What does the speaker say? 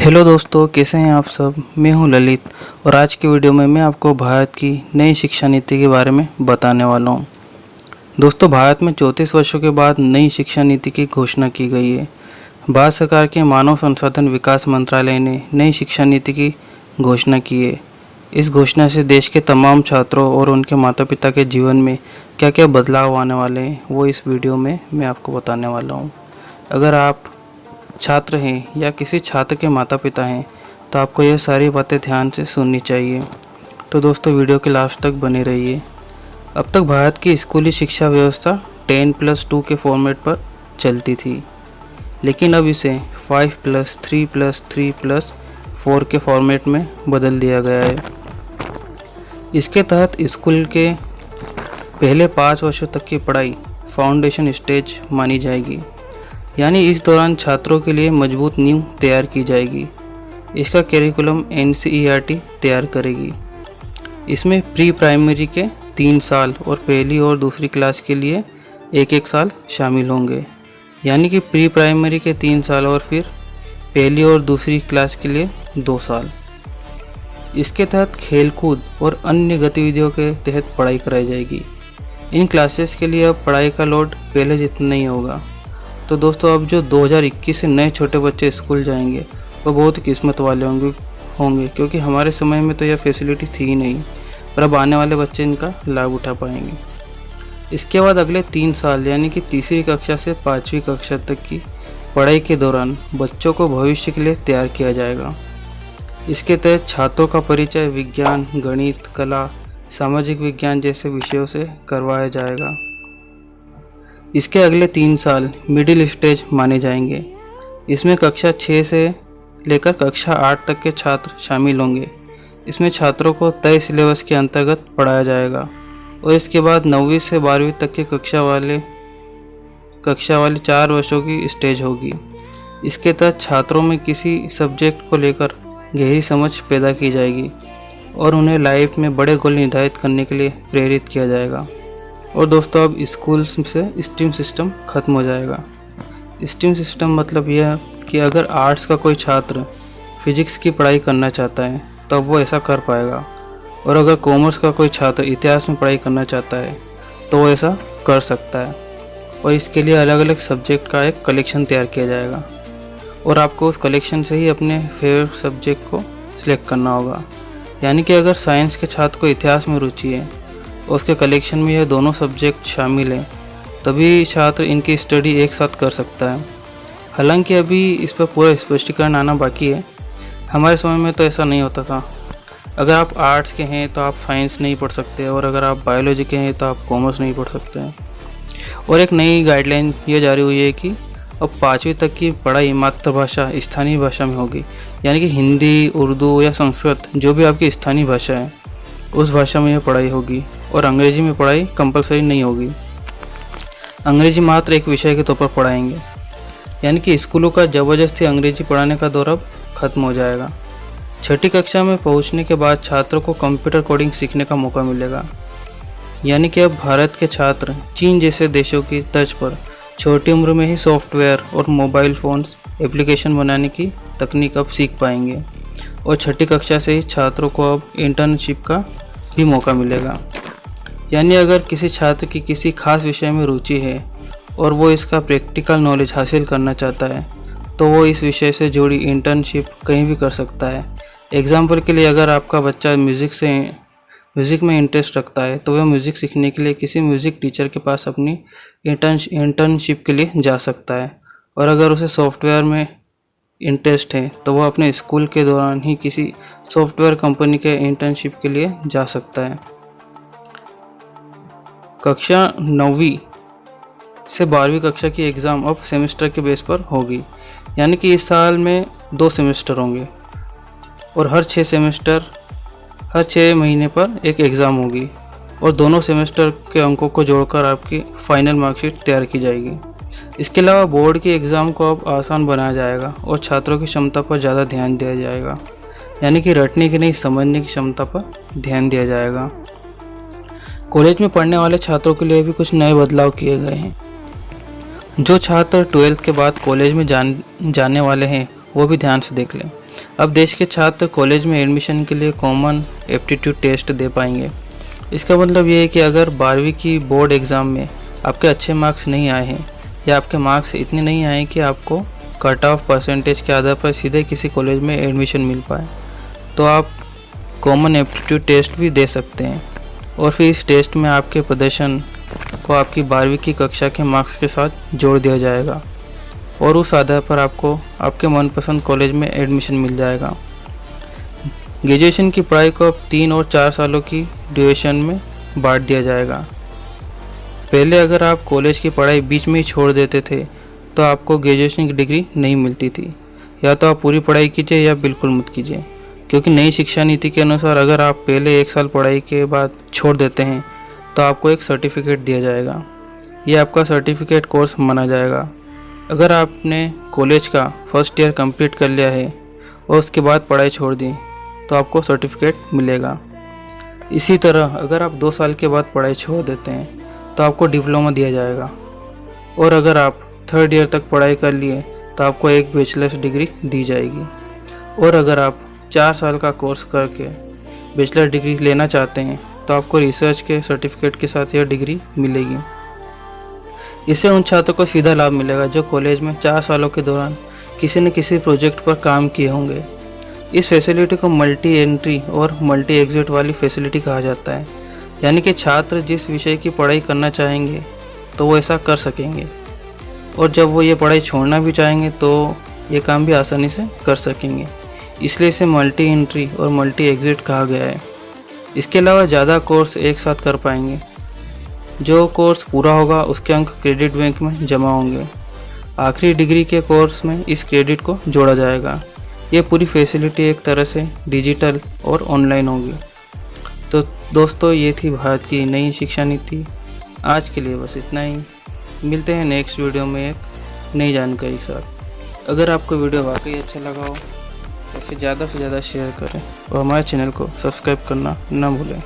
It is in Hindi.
हेलो दोस्तों, कैसे हैं आप सब। मैं हूं ललित और आज की वीडियो में मैं आपको भारत की नई शिक्षा नीति के बारे में बताने वाला हूं। दोस्तों, भारत में 34 वर्षों के बाद नई शिक्षा नीति की घोषणा की गई है। भारत सरकार के मानव संसाधन विकास मंत्रालय ने नई शिक्षा नीति की घोषणा की है। इस घोषणा से देश के तमाम छात्रों और उनके माता पिता के जीवन में क्या क्या बदलाव आने वाले हैं वो इस वीडियो में मैं आपको बताने वाला हूँ। अगर आप छात्र हैं या किसी छात्र के माता पिता हैं तो आपको यह सारी बातें ध्यान से सुननी चाहिए। तो दोस्तों, वीडियो के लास्ट तक बने रहिए। अब तक भारत की स्कूली शिक्षा व्यवस्था 10+2 के फॉर्मेट पर चलती थी, लेकिन अब इसे 5+3+3+4 के फॉर्मेट में बदल दिया गया है। इसके तहत स्कूल के पहले 5 वर्षों तक की पढ़ाई फाउंडेशन स्टेज मानी जाएगी, यानी इस दौरान छात्रों के लिए मजबूत नींव तैयार की जाएगी। इसका करिकुलम NCERT तैयार करेगी। इसमें प्री प्राइमरी के 3 साल और पहली और दूसरी क्लास के लिए 1-1 साल शामिल होंगे, यानी कि प्री प्राइमरी के 3 साल और फिर पहली और दूसरी क्लास के लिए 2 साल। इसके तहत खेलकूद और अन्य गतिविधियों के तहत पढ़ाई कराई जाएगी। इन क्लासेस के लिए अब पढ़ाई का लोड पहले जितना नहीं होगा। तो दोस्तों, अब जो 2021 से नए छोटे बच्चे स्कूल जाएंगे वो बहुत किस्मत वाले होंगे क्योंकि हमारे समय में तो यह फैसिलिटी थी ही नहीं, पर अब आने वाले बच्चे इनका लाभ उठा पाएंगे। इसके बाद अगले 3 साल यानी कि तीसरी कक्षा से 5वीं कक्षा तक की पढ़ाई के दौरान बच्चों को भविष्य के लिए तैयार किया जाएगा। इसके तहत छात्रों का परिचय विज्ञान, गणित, कला, सामाजिक विज्ञान जैसे विषयों से करवाया जाएगा। इसके अगले 3 साल मिडिल स्टेज माने जाएंगे। इसमें कक्षा 6 से लेकर कक्षा 8 तक के छात्र शामिल होंगे। इसमें छात्रों को तय सिलेबस के अंतर्गत पढ़ाया जाएगा और इसके बाद 9वीं से 12वीं तक के कक्षा वाले 4 वर्षों की स्टेज होगी। इसके तहत छात्रों में किसी सब्जेक्ट को लेकर गहरी समझ पैदा की जाएगी और उन्हें लाइफ में बड़े गोल निर्धारित करने के लिए प्रेरित किया जाएगा। और दोस्तों, अब स्कूल से स्ट्रीम सिस्टम ख़त्म हो जाएगा। स्ट्रीम सिस्टम मतलब यह कि अगर आर्ट्स का कोई छात्र फिजिक्स की पढ़ाई करना चाहता है तो अब वो ऐसा कर पाएगा, और अगर कॉमर्स का कोई छात्र इतिहास में पढ़ाई करना चाहता है तो वो ऐसा कर सकता है। और इसके लिए अलग अलग सब्जेक्ट का एक कलेक्शन तैयार किया जाएगा और आपको उस कलेक्शन से ही अपने फेवरेट सब्जेक्ट को सिलेक्ट करना होगा। यानी कि अगर साइंस के छात्र को इतिहास में रुचि है और उसके कलेक्शन में यह दोनों सब्जेक्ट शामिल हैं, तभी छात्र इनकी स्टडी एक साथ कर सकता है। हालांकि अभी इस पर पूरा स्पष्टीकरण आना बाकी है। हमारे समय में तो ऐसा नहीं होता था। अगर आप आर्ट्स के हैं तो आप साइंस नहीं पढ़ सकते, और अगर आप बायोलॉजी के हैं तो आप कॉमर्स नहीं पढ़ सकते हैं। और एक नई गाइडलाइन ये जारी हुई है कि अब 5वीं तक की पढ़ाई मातृभाषा स्थानीय भाषा में होगी, यानी कि हिंदी, उर्दू या संस्कृत जो भी आपकी स्थानीय भाषा है उस भाषा में यह पढ़ाई होगी, और अंग्रेजी में पढ़ाई कंपलसरी नहीं होगी। अंग्रेजी मात्र एक विषय के तौर पर पढ़ाएंगे, यानी कि स्कूलों का ज़बरदस्ती अंग्रेजी पढ़ाने का दौर अब खत्म हो जाएगा। 6ठी कक्षा में पहुंचने के बाद छात्रों को कंप्यूटर कोडिंग सीखने का मौका मिलेगा, यानी कि अब भारत के छात्र चीन जैसे देशों की तर्ज पर छोटी उम्र में ही सॉफ्टवेयर और मोबाइल फ़ोन्स एप्लीकेशन बनाने की तकनीक अब सीख पाएंगे। और 6ठी कक्षा से ही छात्रों को अब इंटर्नशिप का भी मौका मिलेगा, यानी अगर किसी छात्र की किसी खास विषय में रुचि है और वो इसका प्रैक्टिकल नॉलेज हासिल करना चाहता है तो वो इस विषय से जुड़ी इंटर्नशिप कहीं भी कर सकता है। एग्जाम्पल के लिए, अगर आपका बच्चा म्यूज़िक में इंटरेस्ट रखता है तो वह म्यूज़िक सीखने के लिए किसी म्यूज़िक टीचर के पास अपनी इंटर्नशिप के लिए जा सकता है। और अगर उसे सॉफ्टवेयर में इंटरेस्ट है तो वह अपने स्कूल के दौरान ही किसी सॉफ्टवेयर कंपनी के इंटर्नशिप के लिए जा सकता है। कक्षा 9वीं से 12वीं कक्षा की एग्ज़ाम अब सेमेस्टर के बेस पर होगी, यानी कि इस साल में 2 सेमेस्टर होंगे और हर 6 महीने पर एक एग्ज़ाम होगी, और दोनों सेमेस्टर के अंकों को जोड़कर आपकी फाइनल मार्कशीट तैयार की जाएगी। इसके अलावा बोर्ड के एग्ज़ाम को अब आसान बनाया जाएगा और छात्रों की क्षमता पर ज़्यादा ध्यान दिया जाएगा, यानी कि रटने की नहीं समझने की क्षमता पर ध्यान दिया जाएगा। कॉलेज में पढ़ने वाले छात्रों के लिए भी कुछ नए बदलाव किए गए हैं। जो छात्र 12th के बाद कॉलेज में जाने वाले हैं वो भी ध्यान से देख लें। अब देश के छात्र कॉलेज में एडमिशन के लिए कॉमन एप्टीट्यूड टेस्ट दे पाएंगे। इसका मतलब ये है कि अगर 12वीं की बोर्ड एग्ज़ाम में आपके अच्छे मार्क्स नहीं आए हैं या आपके मार्क्स इतने नहीं आए कि आपको कट ऑफ परसेंटेज के आधार पर सीधे किसी कॉलेज में एडमिशन मिल पाए, तो आप कॉमन एप्टीट्यूड टेस्ट भी दे सकते हैं और फिर इस टेस्ट में आपके प्रदर्शन को आपकी 12वीं की कक्षा के मार्क्स के साथ जोड़ दिया जाएगा और उस आधार पर आपको आपके मनपसंद कॉलेज में एडमिशन मिल जाएगा। ग्रेजुएशन की पढ़ाई को अब 3 और 4 सालों की ड्यूरेशन में बांट दिया जाएगा। पहले अगर आप कॉलेज की पढ़ाई बीच में ही छोड़ देते थे तो आपको ग्रेजुएशन की डिग्री नहीं मिलती थी। या तो आप पूरी पढ़ाई कीजिए या बिल्कुल मत कीजिए, क्योंकि नई शिक्षा नीति के अनुसार अगर आप पहले 1 साल पढ़ाई के बाद छोड़ देते हैं तो आपको एक सर्टिफिकेट दिया जाएगा। ये आपका सर्टिफिकेट कोर्स माना जाएगा। अगर आपने कॉलेज का फर्स्ट ईयर कंप्लीट कर लिया है और उसके बाद पढ़ाई छोड़ दी तो आपको सर्टिफिकेट मिलेगा। इसी तरह अगर आप 2 साल के बाद पढ़ाई छोड़ देते हैं तो आपको डिप्लोमा दिया जाएगा और अगर आप 3rd ईयर तक पढ़ाई कर लिए तो आपको एक बैचलर्स डिग्री दी जाएगी। और अगर आप 4 साल का कोर्स करके बैचलर डिग्री लेना चाहते हैं तो आपको रिसर्च के सर्टिफिकेट के साथ यह डिग्री मिलेगी। इससे उन छात्रों को सीधा लाभ मिलेगा जो कॉलेज में 4 सालों के दौरान किसी न किसी प्रोजेक्ट पर काम किए होंगे। इस फैसिलिटी को मल्टी एंट्री और मल्टी एग्जिट वाली फैसिलिटी कहा जाता है, यानी कि छात्र जिस विषय की पढ़ाई करना चाहेंगे तो वो ऐसा कर सकेंगे और जब वो ये पढ़ाई छोड़ना भी चाहेंगे तो ये काम भी आसानी से कर सकेंगे। इसलिए इसे मल्टी एंट्री और मल्टी एग्जिट कहा गया है। इसके अलावा ज़्यादा कोर्स एक साथ कर पाएंगे। जो कोर्स पूरा होगा उसके अंक क्रेडिट बैंक में जमा होंगे। आखिरी डिग्री के कोर्स में इस क्रेडिट को जोड़ा जाएगा। ये पूरी फैसिलिटी एक तरह से डिजिटल और ऑनलाइन होगी। तो दोस्तों, ये थी भारत की नई शिक्षा नीति। आज के लिए बस इतना ही। मिलते हैं नेक्स्ट वीडियो में एक नई जानकारी के साथ। अगर आपको वीडियो वाकई अच्छा लगा हो तो इसे ज़्यादा से ज़्यादा शेयर करें और हमारे चैनल को सब्सक्राइब करना ना भूलें।